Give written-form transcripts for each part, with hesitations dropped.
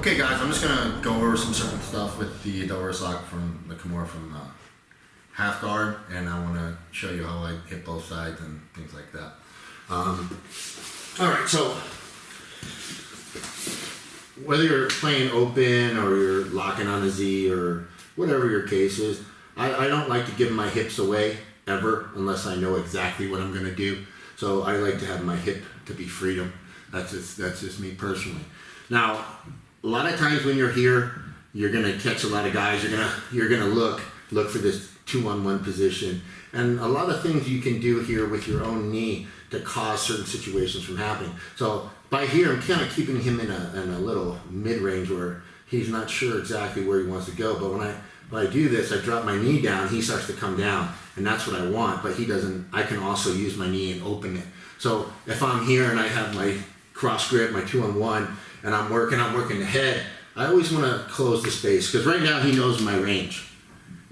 Okay guys, I'm just gonna go over some certain stuff with the double wrist lock from the Kimura from half guard, and I want to show you how I hit both sides and things like that. Alright, so whether you're playing open or you're locking on a Z or whatever your case is, I don't like to give my hips away ever unless I know exactly what I'm gonna do. So I like to have my hip to be freedom. That's just me personally. Now, a lot of times when you're here, you're gonna catch a lot of guys. You're gonna look for this 2-on-1 position, and a lot of things you can do here with your own knee to cause certain situations from happening. So by here, I'm kind of keeping him in a little mid-range where he's not sure exactly where he wants to go. But when I do this, I drop my knee down. He starts to come down, and that's what I want. But he doesn't. I can also use my knee and open it. So if I'm here and I have my cross grip, my 2-on-1, and I'm working the head, I always want to close the space, because right now he knows my range.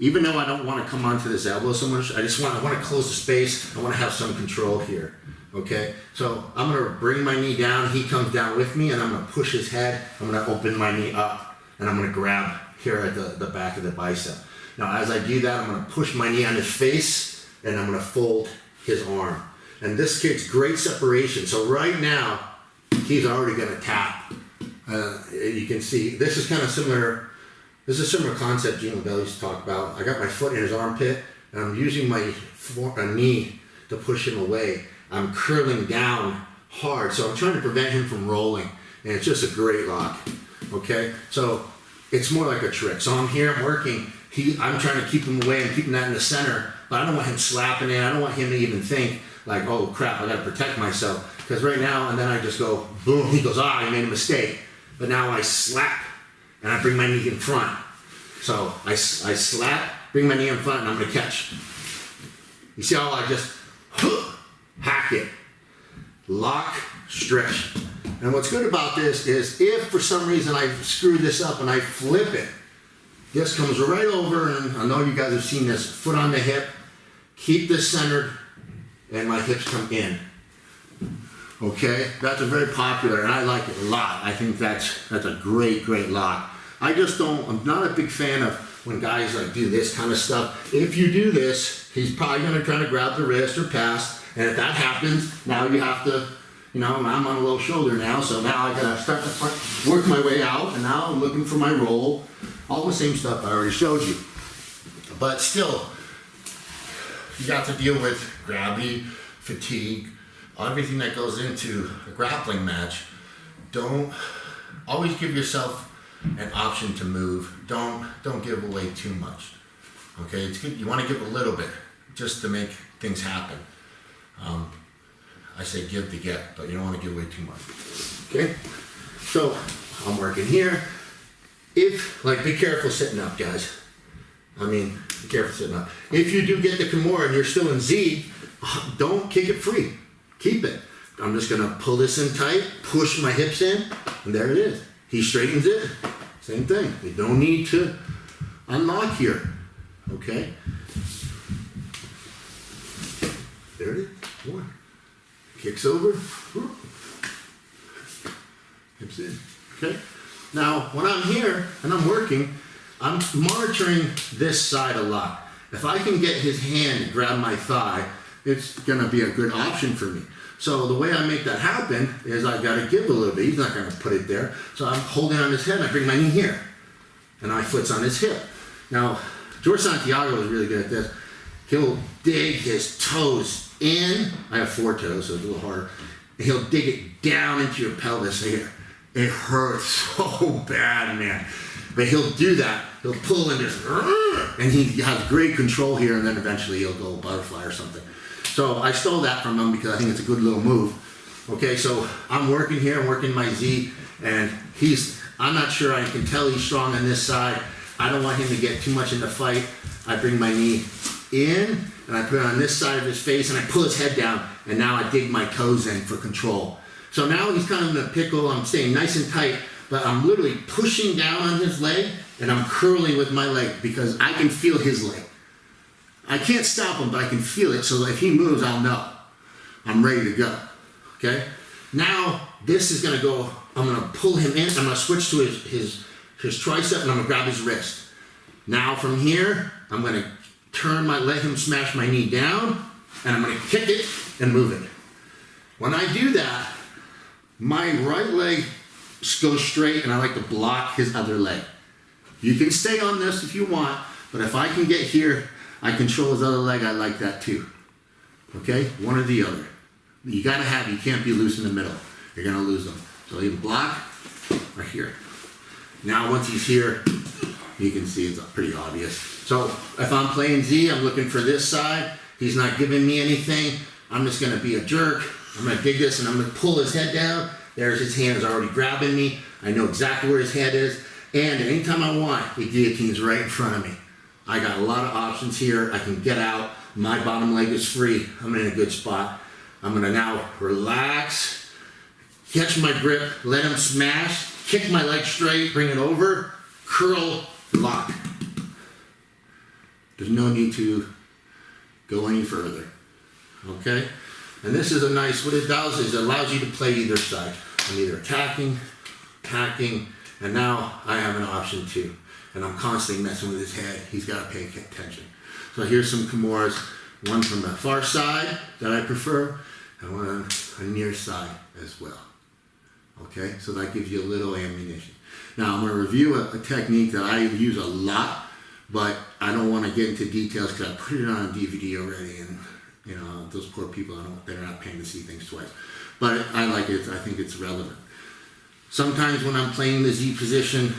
Even though I don't want to come onto this elbow so much, I want to close the space. I want to have some control here. Okay, so I'm going to bring my knee down. He comes down with me, and I'm going to push his head. I'm going to open my knee up, and I'm going to grab here at the back of the bicep. Now, as I do that, I'm going to push my knee on his face, and I'm going to fold his arm. And this kid's great separation. So right now, he's already going to tap. You can see this is kind of similar. This is a similar concept Gino Bell used to talk about. I got my foot in his armpit, and I'm using my knee to push him away. I'm curling down hard, so I'm trying to prevent him from rolling, and it's just a great lock. Okay, so it's more like a trick. So I'm here, I'm working. I'm trying to keep him away. I'm keeping that in the center, but I don't want him slapping it. I don't want him to even think like, oh crap, I got to protect myself. Because right now, and then I just go boom. He goes, you made a mistake. But now I slap, and I bring my knee in front. So I slap, bring my knee in front, and I'm going to catch. You see how I just hack it. Lock, stretch. And what's good about this is if for some reason I screw this up and I flip it, this comes right over, and I know you guys have seen this, foot on the hip, keep this centered, and my hips come in. Okay, that's a very popular, and I like it a lot. I think that's a great lock. I'm not a big fan of when guys like do this kind of stuff. If you do this, he's probably gonna try to grab the wrist or pass, and if that happens, now you have to, I'm on a low shoulder now, so now I gotta start to work my way out, and now I'm looking for my roll. All the same stuff I already showed you. But still, you got to deal with gravity, fatigue, everything that goes into a grappling match. Don't always give yourself an option to move. Don't give away too much. Okay, it's good. You want to give a little bit just to make things happen. I say give to get, but you don't want to give away too much. Okay, so I'm working here. Be careful sitting up, guys. Be careful sitting up. If you do get the Kimura and you're still in Z, don't kick it free. Keep it. I'm just going to pull this in tight, push my hips in, and there it is. He straightens it. Same thing. You don't need to unlock here. Okay? There it is. One. Kicks over. Hips in. Okay? Now, when I'm here and I'm working, I'm monitoring this side a lot. If I can get his hand to grab my thigh, it's gonna be a good option for me. So the way I make that happen is I gotta give a little bit. He's not gonna put it there. So I'm holding on his head and I bring my knee here. And my foot's on his hip. Now, George Santiago is really good at this. He'll dig his toes in. I have 4 toes, so it's a little harder. And he'll dig it down into your pelvis here. It hurts so bad, man. But he'll do that. He'll pull in this, and he has great control here, and then eventually he'll go butterfly or something. So I stole that from him because I think it's a good little move. Okay, so I'm working here, I'm working my Z, and I'm not sure, I can tell he's strong on this side. I don't want him to get too much in the fight. I bring my knee in, and I put it on this side of his face, and I pull his head down, and now I dig my toes in for control. So now he's kind of in a pickle. I'm staying nice and tight, but I'm literally pushing down on his leg, and I'm curling with my leg because I can feel his leg. I can't stop him, but I can feel it, so if he moves, I'll know. I'm ready to go, okay? Now, this is gonna go, I'm gonna pull him in, I'm gonna switch to his tricep and I'm gonna grab his wrist. Now from here, I'm gonna let him smash my knee down and I'm gonna kick it and move it. When I do that, my right leg goes straight and I like to block his other leg. You can stay on this if you want, but if I can get here, I control his other leg, I like that too. Okay, one or the other. You can't be loose in the middle. You're gonna lose them. So either block or here. Now once he's here, you can see it's pretty obvious. So if I'm playing Z, I'm looking for this side. He's not giving me anything. I'm just gonna be a jerk. I'm gonna dig this and I'm gonna pull his head down. There's his hand is already grabbing me. I know exactly where his head is. And anytime I want, the guillotine's right in front of me. I got a lot of options here. I can get out. My bottom leg is free. I'm in a good spot. I'm gonna now relax, catch my grip, let him smash, kick my leg straight, bring it over, curl, lock. There's no need to go any further, okay? And this is a nice, what it does is it allows you to play either side. I'm either attacking, and now I have an option too. And I'm constantly messing with his head. He's got to pay attention. So here's some Kimuras, one from the far side that I prefer, and one on the near side as well. Okay, so that gives you a little ammunition. Now I'm going to review a technique that I use a lot, but I don't want to get into details because I put it on a DVD already, and you know, those poor people, they're not paying to see things twice. But I like it, I think it's relevant. Sometimes when I'm playing the Z position,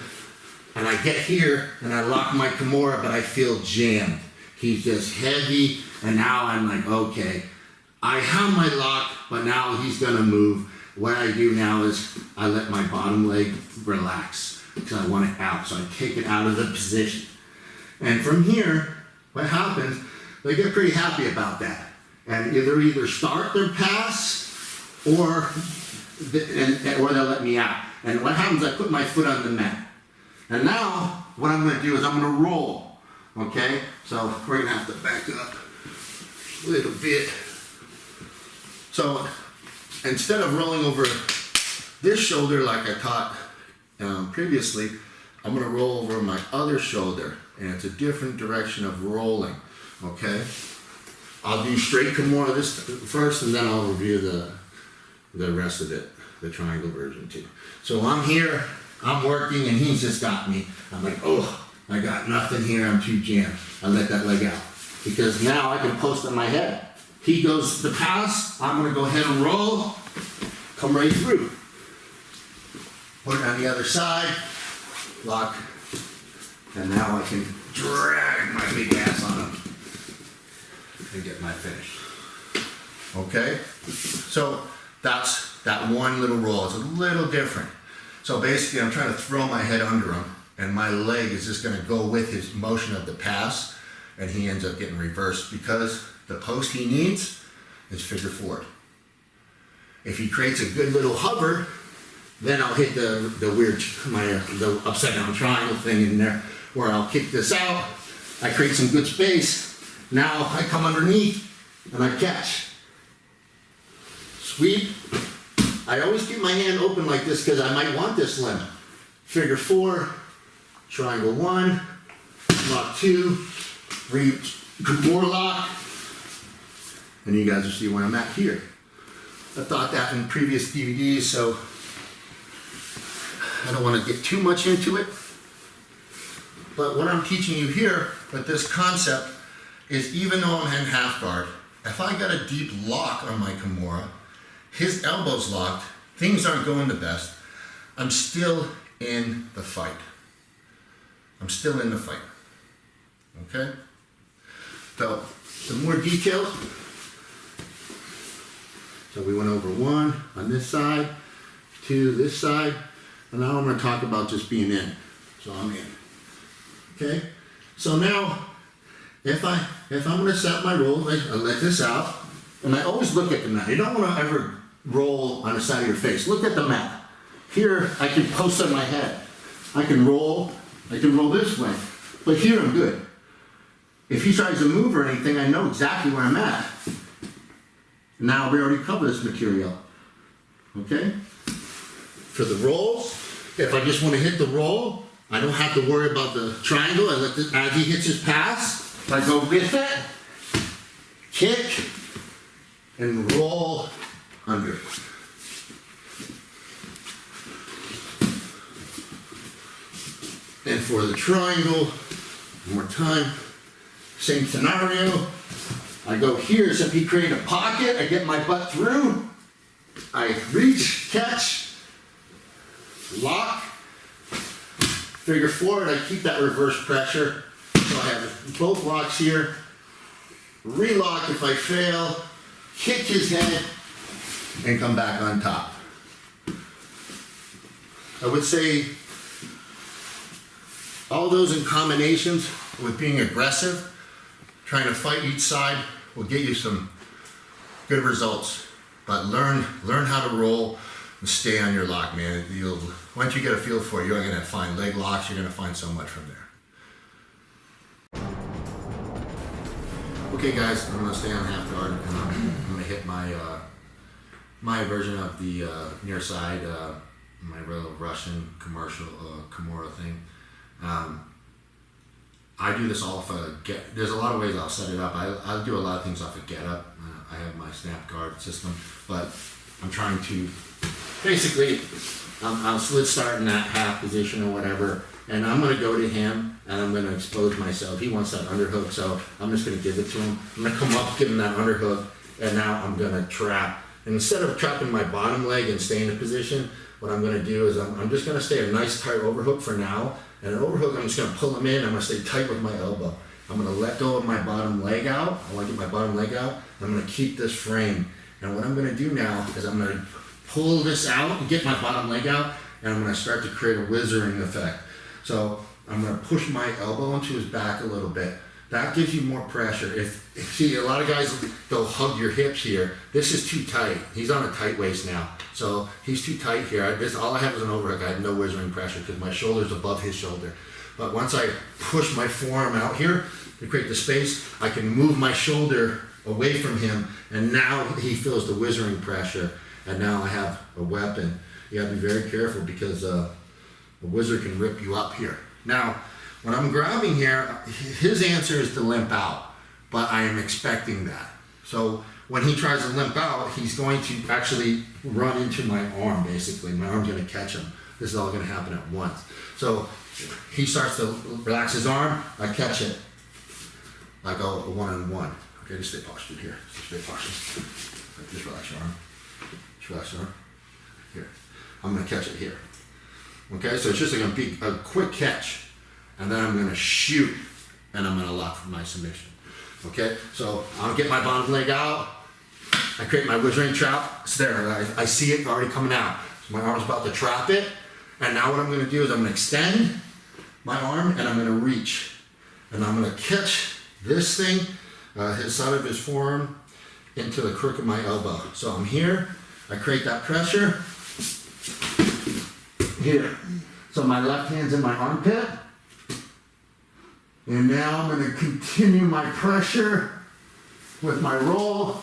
and I get here, and I lock my Kimura, but I feel jammed. He's just heavy, and now I'm like, okay, I have my lock, but now he's gonna move. What I do now is I let my bottom leg relax, because I want it out, so I take it out of the position. And from here, what happens, they get pretty happy about that. And either start their pass, or they'll let me out. And what happens, I put my foot on the mat. And now, what I'm gonna do is I'm gonna roll, okay? So we're gonna have to back up a little bit. So instead of rolling over this shoulder like I taught previously, I'm gonna roll over my other shoulder, and it's a different direction of rolling, okay? I'll do straight Kimura this first, and then I'll review the rest of it, the triangle version too. So I'm here, I'm working, and he's just got me. I'm like, oh, I got nothing here, I'm too jammed. I let that leg out. Because now I can post on my head. He goes the pass, I'm gonna go ahead and roll, come right through. Put it on the other side, lock, and now I can drag my big ass on him and get my finish. Okay? So that's that one little roll. It's a little different. So basically I'm trying to throw my head under him, and my leg is just gonna go with his motion of the pass, and he ends up getting reversed because the post he needs is figure forward. If he creates a good little hover, then I'll hit the upside down triangle thing in there, where I'll kick this out, I create some good space, now I come underneath and I catch. Sweep. I always keep my hand open like this because I might want this limb. Figure four, triangle one, lock two, more lock, and you guys will see where I'm at here. I taught that in previous DVDs, so I don't want to get too much into it. But what I'm teaching you here with this concept is, even though I'm in half guard, if I got a deep lock on my Kimura, his elbow's locked, things aren't going the best, I'm still in the fight. I'm still in the fight. Okay? So, some more details. So we went over one on this side, two this side, and now I'm going to talk about just being in. So I'm in. Okay? So now, if I'm going to set my roll, I let this out, and I always look at the mat. You don't want to ever roll on the side of your face. Look at the mat. Here, I can post on my head. I can roll this way, but here I'm good. If he tries to move or anything, I know exactly where I'm at. Now we already covered this material. Okay? for the rolls. If I just want to hit the roll, I don't have to worry about the triangle. I let this, as he hits his pass, I go with it, kick, and roll under. And for the triangle, one more time, same scenario. I go here, except he created a pocket, I get my butt through, I reach, catch, lock, figure forward, I keep that reverse pressure. So I have both locks here, relock if I fail, kick his head, and come back on top. I would say all those in combinations with being aggressive, trying to fight each side will get you some good results. But learn how to roll and stay on your lock, man. Once you get a feel for it, you're gonna find leg locks, you're gonna find so much from there. Okay guys, I'm gonna stay on half guard and I'm gonna hit my my version of the near side, my real Russian commercial Kimura thing. I do this all off a get. There's a lot of ways I'll set it up. I'll do a lot of things off a get up. I have my snap guard system, but I'm trying to basically I'll split start in that half position or whatever, and I'm gonna go to him and I'm gonna expose myself. He wants that underhook, so I'm just gonna give it to him. I'm gonna come up, give him that underhook, and now I'm gonna trap. And instead of trapping my bottom leg and stay in the position, what I'm gonna do is I'm just gonna stay a nice tight overhook for now. And an overhook, I'm just gonna pull him in, I'm gonna stay tight with my elbow. I'm gonna let go of my bottom leg out. I wanna get my bottom leg out. I'm gonna keep this frame. And what I'm gonna do now is I'm gonna pull this out and get my bottom leg out, and I'm gonna start to create a whizzing effect. So I'm gonna push my elbow into his back a little bit. That gives you more pressure. See, a lot of guys, they'll hug your hips here. This is too tight. He's on a tight waist now. So he's too tight here. All I have is an overhook. I have no whizzing pressure because my shoulder's above his shoulder. But once I push my forearm out here to create the space, I can move my shoulder away from him, and now he feels the whizzing pressure, and now I have a weapon. You gotta be very careful because a whizzer can rip you up here. Now, when I'm grabbing here, his answer is to limp out, but I am expecting that. So when he tries to limp out, he's going to actually run into my arm, basically. My arm's gonna catch him. This is all gonna happen at once. So he starts to relax his arm, I catch it. I go a one-on-one. Okay, just stay postured here. Just stay postured. Just relax your arm. Just relax your arm. Here. I'm gonna catch it here. Okay, so it's just gonna be a quick catch. And then I'm gonna shoot, and I'm gonna lock for my submission. Okay, so I'll get my bottom leg out. I create my whizzing trap. It's there. I see it already coming out. So my arm's about to trap it. And now what I'm gonna do is I'm gonna extend my arm and I'm gonna reach. And I'm gonna catch this thing, his side of his forearm, into the crook of my elbow. So I'm here. I create that pressure. Here. So my left hand's in my armpit. And now I'm going to continue my pressure with my roll,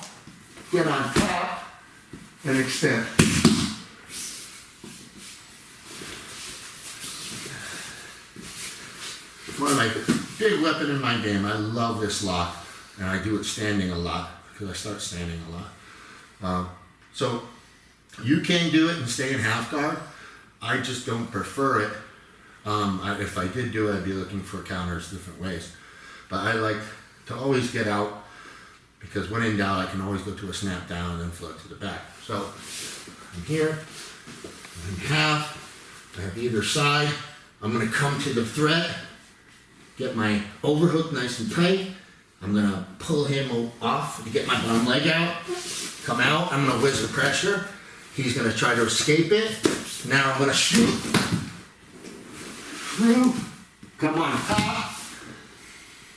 get on top, and extend. One of my big weapon in my game. I love this lock, and I do it standing a lot because I start standing a lot. So you can do it and stay in half guard. I just don't prefer it. If I did do it, I'd be looking for counters different ways. But I like to always get out because when in doubt, I can always go to a snap down and then float to the back. So I'm here, I'm in half, I have either side. I'm gonna come to the thread, get my overhook nice and tight. I'm gonna pull him off to get my bottom leg out, come out, I'm gonna whiz the pressure. He's gonna try to escape it. Now I'm gonna shoot. Through, come on top,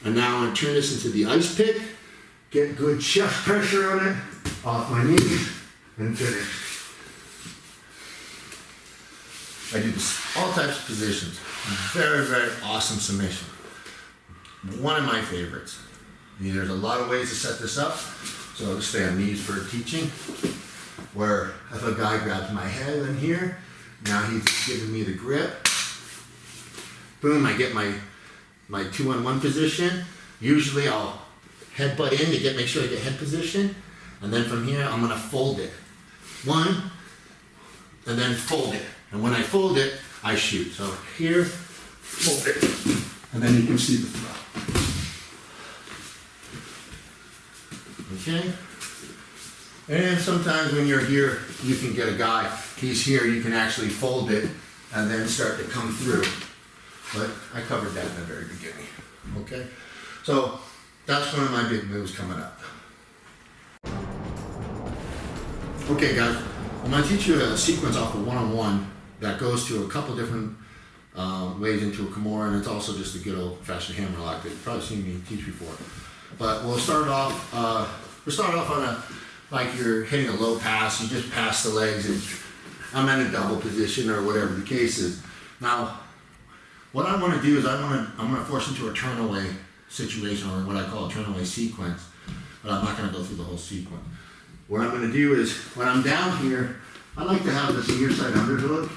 and now I'm going to turn this into the ice pick, get good chest pressure on it, off my knees, and finish. I do this all types of positions. Very, very awesome submission. One of my favorites. There's a lot of ways to set this up, so I'll just stay on knees for teaching, where if a guy grabs my head in here, Now he's giving me the grip. Boom, I get my 2-on-1 position. Usually I'll headbutt in to make sure I get head position. And then from here, I'm gonna fold it. One, and then fold it. And when I fold it, I shoot. So here, fold it. And then you can see the throw. Okay? And sometimes when you're here, you can get a guy, he's here, you can actually fold it and then start to come through. But I covered that in the very beginning. Okay? So that's one of my big moves coming up. Okay guys, I'm going to teach you a sequence off of 1-on-1 that goes to a couple different ways into a Kimura, and it's also just a good old fashioned hammer lock that you've probably seen me teach before. But we'll start off on a, like you're hitting a low pass, you just pass the legs and I'm in a double position or whatever the case is. Now, what I want to do is I'm going to force into a turn away situation, or what I call a turn away sequence, but I'm not going to go through the whole sequence. What I'm going to do is, when I'm down here, I like to have this near side underhook,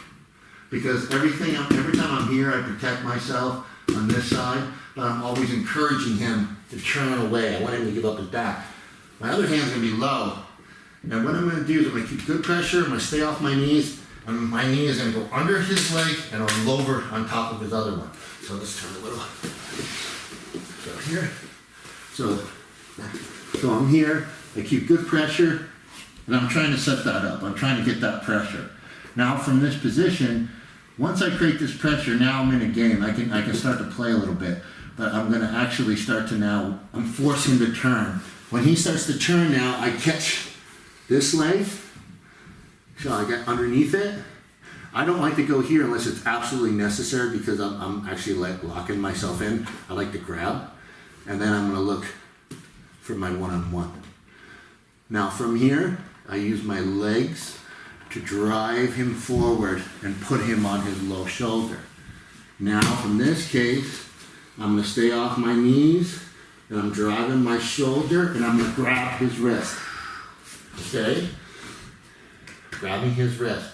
because every time I'm here, I protect myself on this side, but I'm always encouraging him to turn away. I want him to give up his back. My other hand's going to be low, and what I'm going to do is I'm going to keep good pressure, I'm going to stay off my knees, and my knee is going to go under his leg and roll over on top of his other one. So let's turn a little. So here. So I'm here, I keep good pressure, and I'm trying to set that up. I'm trying to get that pressure. Now from this position, once I create this pressure, now I'm in a game. I can start to play a little bit, but I'm going to actually start to now, I'm forcing him to turn. When he starts to turn now, I catch this leg, so I get underneath it. I don't like to go here unless it's absolutely necessary, because I'm actually like locking myself in. I like to grab, and then I'm going to look for my 1-on-1. Now from here, I use my legs to drive him forward and put him on his low shoulder. Now from this case, I'm going to stay off my knees, and I'm driving my shoulder, and I'm going to grab his wrist. Okay? Grabbing his wrist.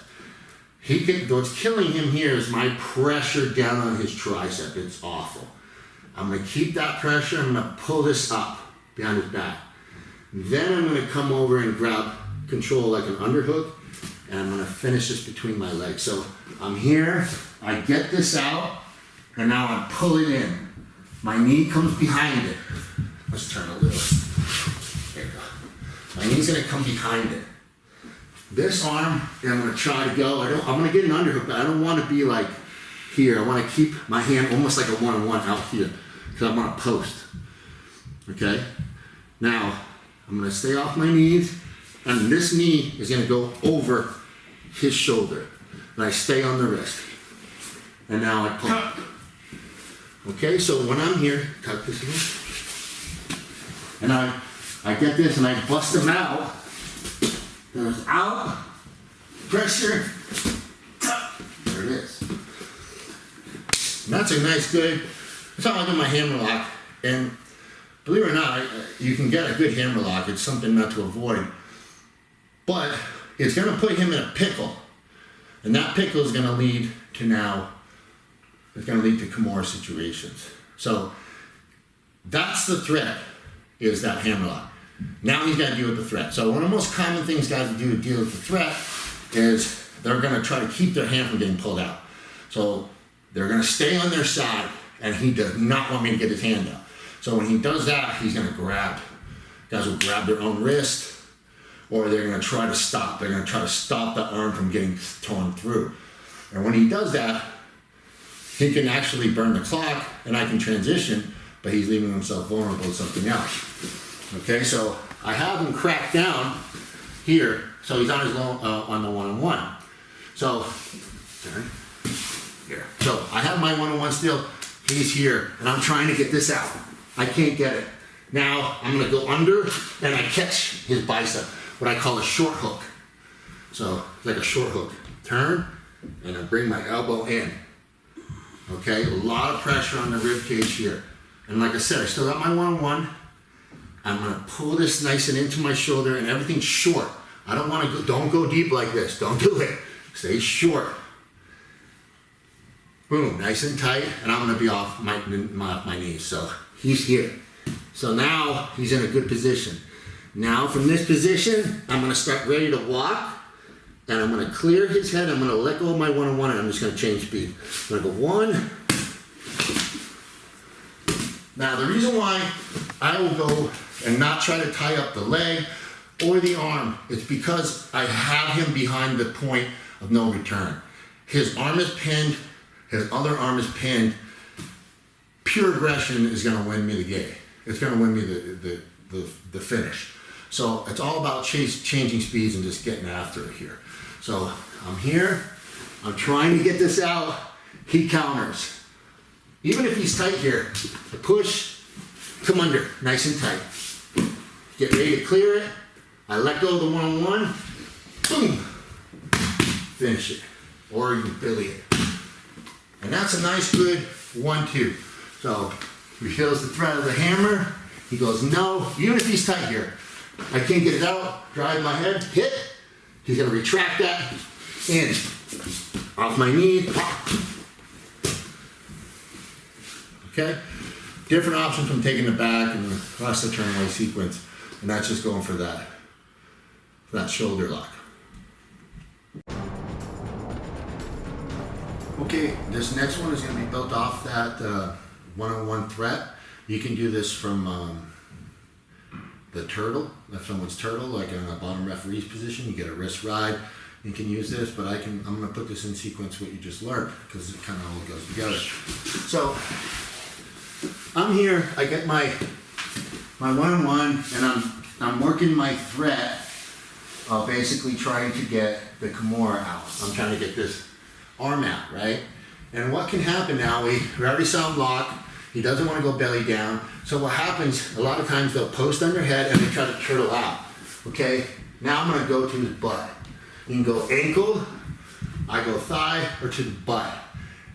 What's killing him here is my pressure down on his tricep. It's awful. I'm going to keep that pressure. I'm going to pull this up behind his back. Then I'm going to come over and grab control like an underhook, and I'm going to finish this between my legs. So I'm here, I get this out, and now I pull it in. My knee comes behind it. Let's turn a little. There you go. My knee's going to come behind it. This arm, and I'm going to try to go. I'm going to get an underhook, but I don't want to be like here. I want to keep my hand almost like a 1-on-1 out here, because I want to post. Okay? Now, I'm going to stay off my knees, and this knee is going to go over his shoulder. And I stay on the wrist. And now I pull. Okay, so when I'm here, tuck this in. And I get this and I bust him out. Goes out, pressure, tuck. There it is. And that's a nice good, that's how I do my hammer lock. And believe it or not, you can get a good hammer lock. It's something not to avoid. But it's going to put him in a pickle. And that pickle is going to lead to it's going to lead to Kimura situations. So that's the threat, is that hammer lock. Now he's got to deal with the threat. So one of the most common things guys do to deal with the threat is they're going to try to keep their hand from getting pulled out. So they're going to stay on their side, and he does not want me to get his hand out. So when he does that, he's going to grab. Guys will grab their own wrist, or they're going to try to stop. They're going to try to stop the arm from getting torn through. And when he does that, he can actually burn the clock, and I can transition, but he's leaving himself vulnerable to something else. Okay, so I have him cracked down here, so he's on his on the 1-on-1. So, here. So I have my 1-on-1 still. He's here, and I'm trying to get this out. I can't get it. Now I'm going to go under, and I catch his bicep, what I call a short hook. So it's like a short hook. Turn, and I bring my elbow in. Okay, a lot of pressure on the rib cage here. And like I said, I still got my 1-on-1. I'm going to pull this nice and into my shoulder, and everything's short. I don't want to go, don't go deep like this. Don't do it. Stay short. Boom, nice and tight, and I'm gonna be off my knees. So he's here. So now he's in a good position. Now from this position, I'm gonna start ready to walk, and I'm gonna clear his head. I'm gonna let go of my one-on-one, and I'm just gonna change speed. I'm gonna go 1. Now the reason why I will go and not try to tie up the leg or the arm is because I have him behind the point of no return. His arm is pinned, his other arm is pinned. Pure aggression is gonna win me the game. It's gonna win me the finish. So it's all about changing speeds and just getting after it here. So I'm here, I'm trying to get this out, he counters. Even if he's tight here, push, come under, nice and tight. Get ready to clear it. I let go of the one-on-one, boom, finish it. Or you can billy it. And that's a nice good 1-2. So he feels the threat of the hammer, he goes no, even if he's tight here. I can't get it out, drive my head, hit, he's gonna retract that, in, off my knee, pop. Okay? Different option from taking it back and the rest of the turn away sequence. And that's just going for that shoulder lock. Okay, this next one is going to be built off that one-on-one threat. You can do this from the turtle, if someone's turtle, like in a bottom referee's position. You get a wrist ride. You can use this, but I'm going to put this in sequence what you just learned because it kind of all goes together. So I'm here. I get my one-on-one, and I'm working my threat of basically trying to get the Kimura out. I'm trying to get this arm out, right? And what can happen now, we already saw him block. He doesn't want to go belly down. So what happens, a lot of times they'll post on their head and they try to turtle out. Okay, now I'm going to go to his butt. You can go ankle, I go thigh, or to the butt.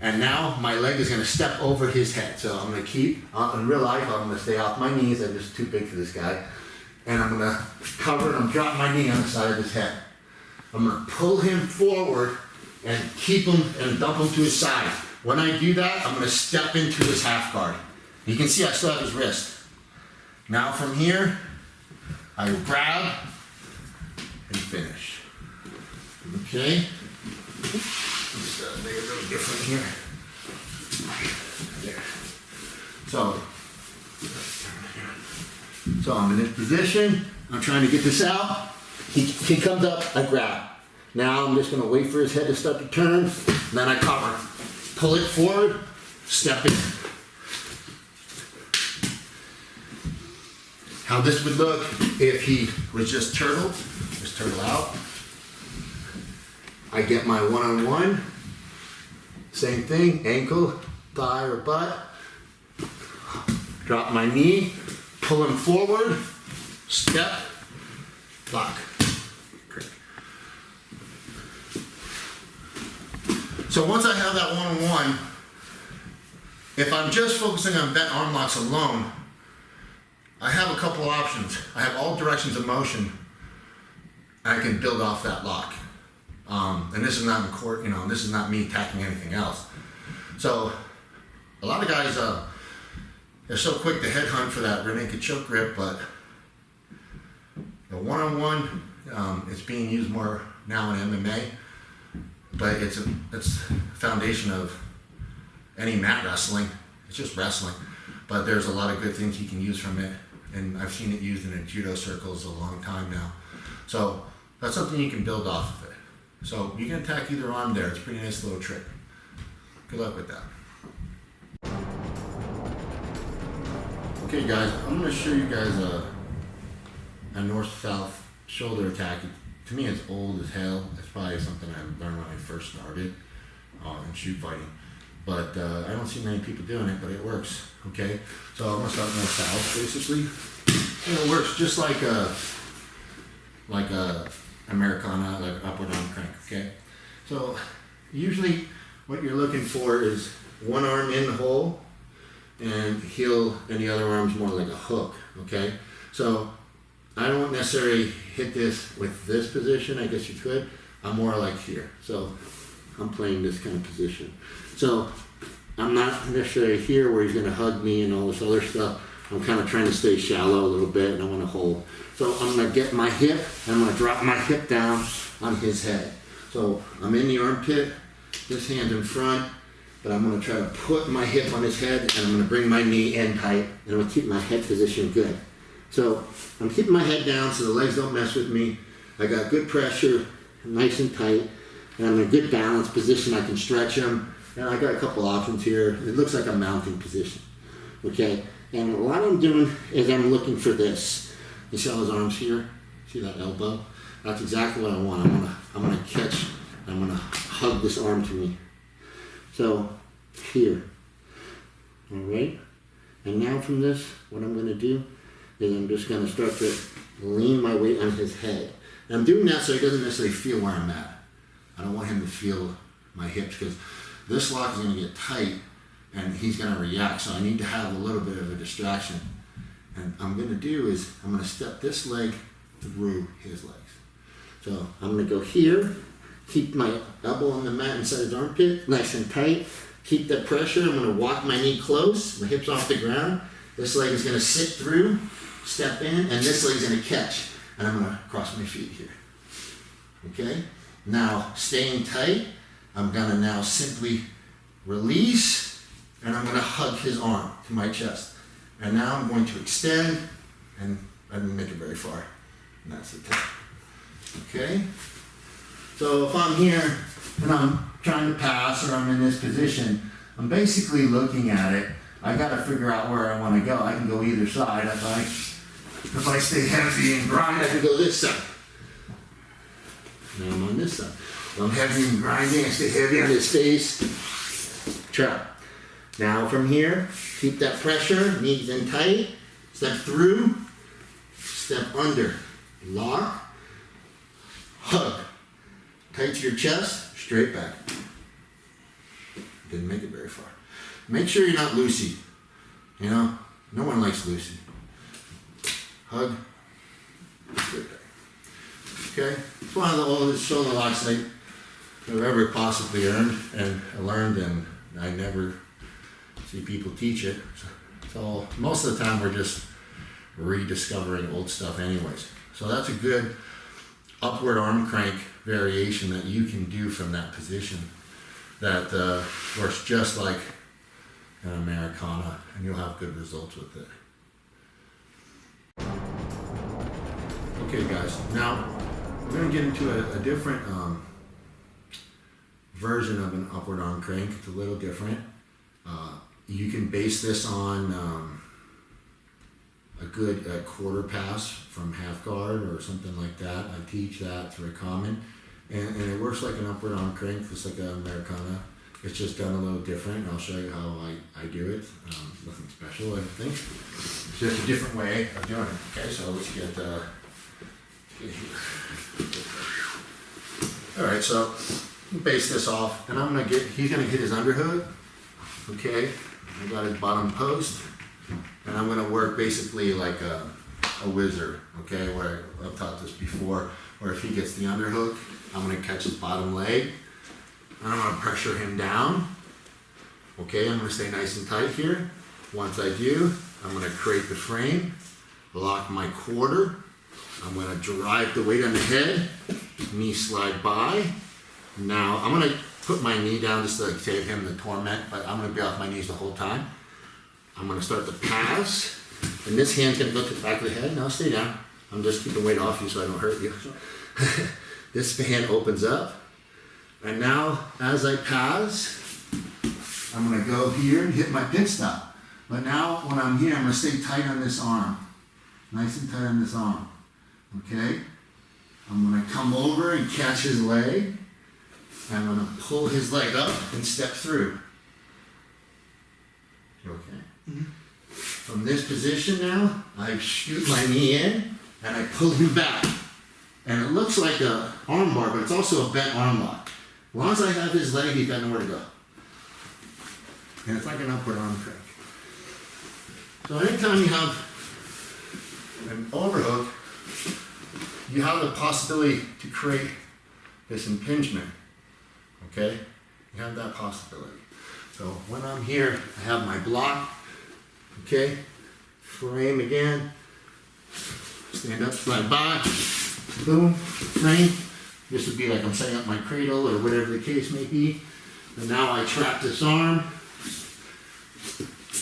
And now my leg is going to step over his head. So I'm going to keep, in real life, I'm going to stay off my knees. I'm just too big for this guy. And I'm going to cover and I'm dropping my knee on the side of his head. I'm going to pull him forward and keep him and dump him to his side. When I do that, I'm going to step into his half guard. You can see I still have his wrist. Now from here, I will grab and finish. Okay? Let's make it a little different here. There. So I'm in this position. I'm trying to get this out. He comes up, I grab. Now I'm just going to wait for his head to start to turn. Then I cover. Pull it forward, step in. How this would look if he was just turtle out. I get my one-on-one. Same thing, ankle, thigh, or butt. Drop my knee, pull him forward, step, lock. Great. So once I have that one-on-one, if I'm just focusing on bent arm locks alone, I have a couple options. I have all directions of motion. I can build off that lock. And this is not in court, this is not me attacking anything else. So a lot of guys, they're so quick to headhunt for that rear naked choke grip, but the one-on-one, it's being used more now in MMA, but it's a foundation of any mat wrestling. It's just wrestling, but there's a lot of good things you can use from it, and I've seen it used in judo circles a long time now. So that's something you can build off of it. So you can attack either arm there. It's a pretty nice little trick. Good luck with that. Okay guys, I'm going to show you guys a north-south shoulder attack. To me it's old as hell. It's probably something I learned when I first started in shoot fighting. But I don't see many people doing it, but it works. Okay, so I'm going to start north-south basically. And it works just like a Americana, like upward arm crank, okay? So usually what you're looking for is one arm in the hole and the other arm's more like a hook, okay? So I don't necessarily hit this with this position, I guess you could. I'm more like here. So I'm playing this kind of position. So I'm not necessarily here where he's going to hug me and all this other stuff. I'm kind of trying to stay shallow a little bit, and I want to hold. So I'm going to get my hip, and I'm going to drop my hip down on his head. So I'm in the armpit, this hand in front, but I'm going to try to put my hip on his head, and I'm going to bring my knee in tight, and I'm going to keep my head position good. So I'm keeping my head down so the legs don't mess with me. I got good pressure, nice and tight, and I'm in a good balance position. I can stretch them, and I got a couple options here. It looks like a mounting position, okay? And what I'm doing is I'm looking for this. You see all his arms here? See that elbow? That's exactly what I want. I'm gonna catch, I'm gonna hug this arm to me. So, here, all right? And now from this, what I'm gonna do is I'm just gonna start to lean my weight on his head. And I'm doing that so he doesn't necessarily feel where I'm at. I don't want him to feel my hips, because this lock is gonna get tight and he's gonna react, so I need to have a little bit of a distraction. And I'm gonna do is, I'm gonna step this leg through his legs. So I'm gonna go here, keep my elbow on the mat inside his armpit, nice and tight, keep that pressure. I'm gonna walk my knee close, my hips off the ground. This leg is gonna sit through, step in, and this leg's gonna catch. And I'm gonna cross my feet here, okay? Now, staying tight, I'm gonna now simply release, and I'm gonna hug his arm to my chest. And now I'm going to extend, and I didn't make it very far. And that's the tip. Okay? So if I'm here, and I'm trying to pass, or I'm in this position, I'm basically looking at it. I gotta figure out where I wanna go. I can go either side. If I stay heavy and grind, I can go this side. Now I'm on this side. If I'm heavy and grinding, I stay heavy on his face. Trap. Now from here, keep that pressure, knees in tight, step through, step under, lock, hug. Tight to your chest, straight back. Didn't make it very far. Make sure you're not loosey. You know, no one likes loosey. Hug, straight back. Okay? It's one of the oldest shoulder locks I've ever possibly learned, and I never see people teach it. So most of the time we're just rediscovering old stuff anyways. So that's a good upward arm crank variation that you can do from that position that works just like an Americana, and you'll have good results with it. Okay guys, now we're going to get into a different version of an upward arm crank. It's a little different. You can base this on a good quarter pass from half guard or something like that. I teach that, it's very common. And it works like an upward arm crank, just like an Americana. It's just done a little different. I'll show you how I do it. Nothing special, I think. It's just a different way of doing it. Okay, so let's get here. All right, so base this off, and he's gonna get his underhook. Okay, I got his bottom post, and I'm gonna work basically like a wizard. Okay, where I've taught this before, where if he gets the underhook, I'm gonna catch his bottom leg, and I'm gonna pressure him down. Okay, I'm gonna stay nice and tight here. Once I do, I'm gonna create the frame, lock my quarter. I'm gonna drive the weight on the head, knee slide by. Now, I'm gonna put my knee down just to save him the torment, but I'm gonna be off my knees the whole time. I'm gonna start the pass, and this hand's gonna go to the back of the head. Now stay down. I'm just keeping weight off you so I don't hurt you. This hand opens up, and now as I pass, I'm gonna go here and hit my pit stop. But now when I'm here, I'm gonna stay tight on this arm. Nice and tight on this arm. Okay? I'm gonna come over and catch his leg. I'm gonna pull his leg up and step through. Okay? Mm-hmm. From this position now, I shoot my knee in and I pull him back. And it looks like an arm bar, but it's also a bent arm lock. As long as I have his leg, he's got nowhere to go. And it's like an upward arm crank. So anytime you have an overhook, you have the possibility to create this impingement. okay? You have that possibility. So when I'm here, I have my block, okay? Frame again, stand up, slide by, boom, frame. This would be like I'm setting up my cradle or whatever the case may be. And now I trap this arm,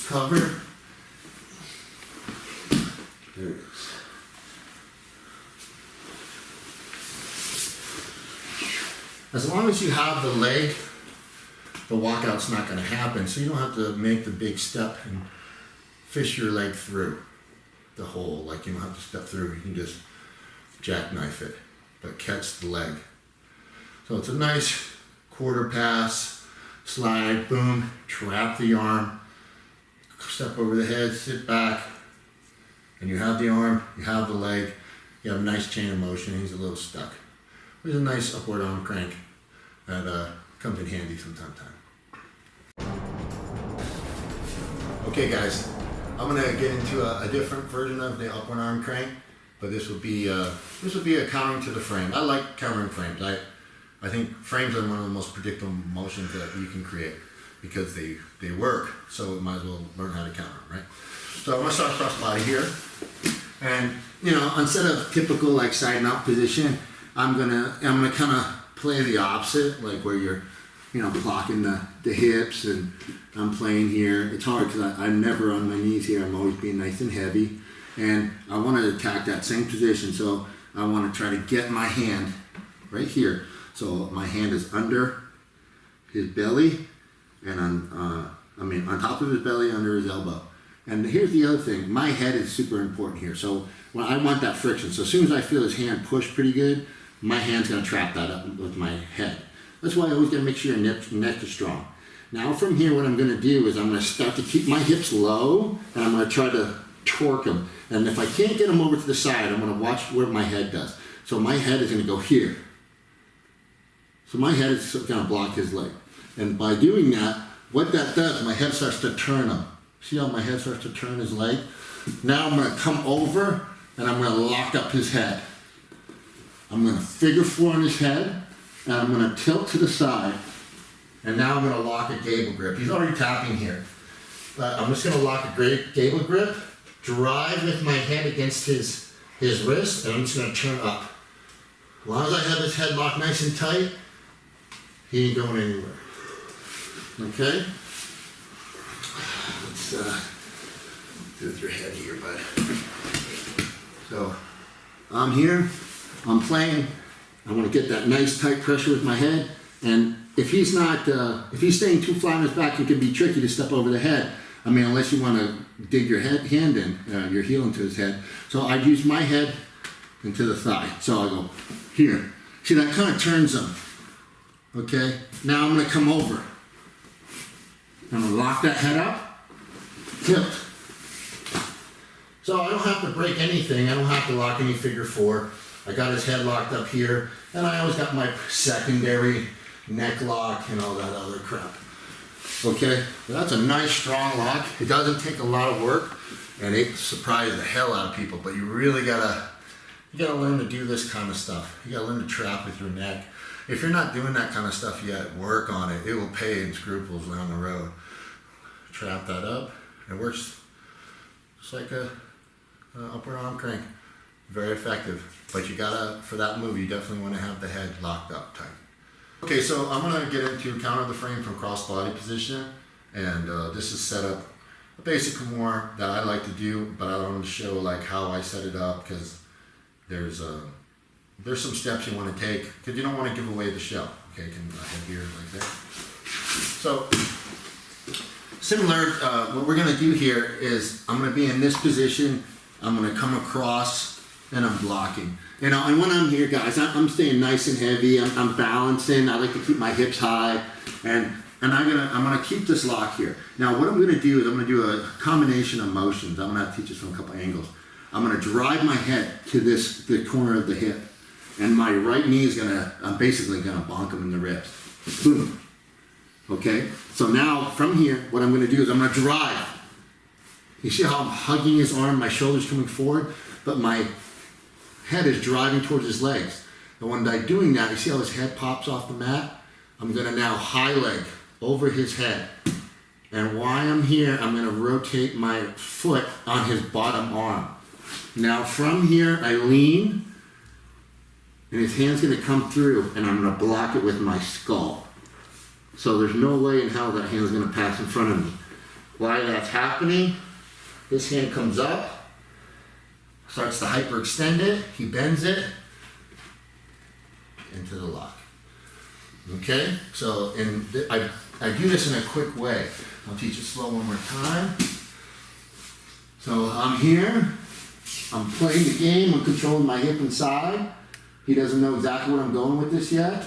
cover. There it is. As long as you have the leg, the walkout's not going to happen, so you don't have to make the big step and fish your leg through the hole. Like, you don't have to step through, you can just jackknife it, but catch the leg. So it's a nice quarter pass, slide, boom, trap the arm, step over the head, sit back, and you have the arm, you have the leg, you have a nice chain of motion. He's a little stuck. There's a nice upward arm crank that comes in handy from time to time. Okay guys, I'm gonna get into a different version of the upward arm crank, but this would be a countering to the frame. I like countering frames. I think frames are one of the most predictable motions that you can create because they work. So we might as well learn how to counter them, right? So I'm gonna start cross body here, and you know, instead of typical like side mount position, I'm gonna kind of play the opposite, like where you're, you know, blocking the hips, and I'm playing here. It's hard because I'm never on my knees here. I'm always being nice and heavy, and I want to attack that same position. So I want to try to get my hand right here. So my hand is under his belly, and on top of his belly, under his elbow. And here's the other thing. My head is super important here. So when I want that friction. So as soon as I feel his hand push pretty good, my hand's gonna trap that up with my head. That's why I always gotta make sure your neck is strong. Now from here, what I'm gonna do is I'm gonna start to keep my hips low, and I'm gonna try to torque them. And if I can't get them over to the side, I'm gonna watch where my head does. So my head is gonna go here. So my head is gonna block his leg. And by doing that, what that does, my head starts to turn him. See how my head starts to turn his leg? Now I'm gonna come over, and I'm gonna lock up his head. I'm gonna figure four on his head, and I'm gonna tilt to the side, and now I'm gonna lock a gable grip. He's already tapping here. But I'm just gonna lock a gable grip, drive with my head against his wrist, and I'm just gonna turn up. As long as I have his head locked nice and tight, he ain't going anywhere. Okay? Let's do it with your head here, bud. So, I'm here. I'm playing. I want to get that nice tight pressure with my head, and if he's staying too flat on his back, it can be tricky to step over the head. I mean, unless you want to dig your hand in, your heel into his head. So I use my head into the thigh. So I go here. See, that kind of turns him. Okay. Now I'm going to come over. I'm going to lock that head up. Tilt. So I don't have to break anything. I don't have to lock any figure four. I got his head locked up here, and I always got my secondary neck lock and all that other crap. Okay, well, that's a nice strong lock. It doesn't take a lot of work, and it surprises the hell out of people. But you really gotta learn to do this kind of stuff. You gotta learn to trap with your neck. If you're not doing that kind of stuff yet, work on it. It will pay in scruples down the road. Trap that up. It works just like a upward arm crank. Very effective. But you gotta, for that move, you definitely want to have the head locked up tight. Okay, so I'm gonna get into counter the frame from cross body position, and this is set up a basic more that I like to do, but I want to show like how I set it up, because there's some steps you want to take, because you don't want to give away the show. Okay, can I head here like that? So similar, what we're gonna do here is I'm gonna be in this position. I'm gonna come across, and I'm blocking. You know, and when I'm here, guys, I'm staying nice and heavy. I'm balancing. I like to keep my hips high, and I'm gonna keep this lock here. Now, what I'm gonna do is I'm gonna do a combination of motions. I'm gonna have to teach this from a couple angles. I'm gonna drive my head to the corner of the hip, and my right knee is I'm basically gonna bonk him in the ribs. Boom. Okay. So now from here, what I'm gonna do is I'm gonna drive. You see how I'm hugging his arm, my shoulder's coming forward, but my head is driving towards his legs. And when I'm doing that, you see how his head pops off the mat? I'm gonna now high leg over his head. And while I'm here, I'm gonna rotate my foot on his bottom arm. Now from here, I lean, and his hand's gonna come through, and I'm gonna block it with my skull. So there's no way in hell that hand's gonna pass in front of me. While that's happening, this hand comes up, starts to hyperextend it, he bends it into the lock. Okay, so I do this in a quick way. I'll teach it slow one more time. So I'm here, I'm playing the game, I'm controlling my hip and side. He doesn't know exactly where I'm going with this yet.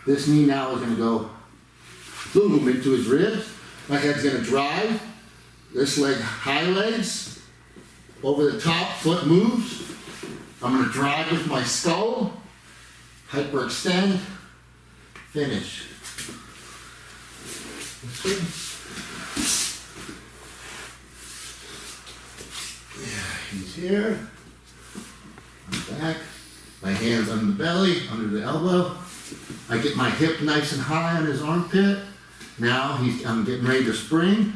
This knee now is gonna go boom into his ribs. My head's gonna drive. This leg high legs. Over the top, foot moves. I'm gonna drive with my skull. Hyperextend. Finish. Yeah, he's here. I'm back. My hands under the belly, under the elbow. I get my hip nice and high on his armpit. Now I'm getting ready to spring.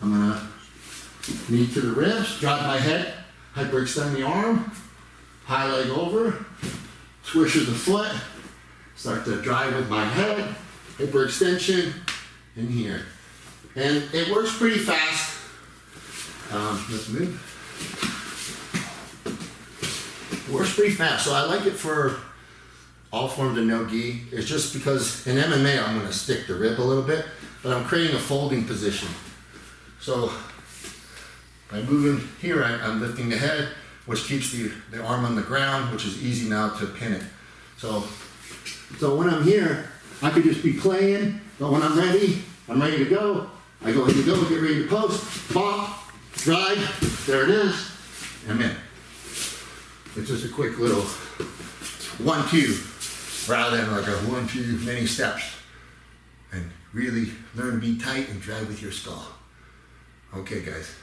I'm gonna knee to the ribs, drop my head, hyperextend the arm, high leg over, swish of the foot, start to drive with my head, hyperextension, in here. And it works pretty fast. Let's move. It works pretty fast, so I like it for all forms of no gi. It's just because in MMA I'm going to stick the rib a little bit, but I'm creating a folding position. So by moving here, I'm lifting the head, which keeps the arm on the ground, which is easy now to pin it. So when I'm here, I could just be playing, but when I'm ready to go. I go ahead and go, get ready to post, bop, drive, there it is, I'm in. It's just a quick little 1-2, rather than like a 1-2 many steps. And really learn to be tight and drive with your skull. Okay, guys.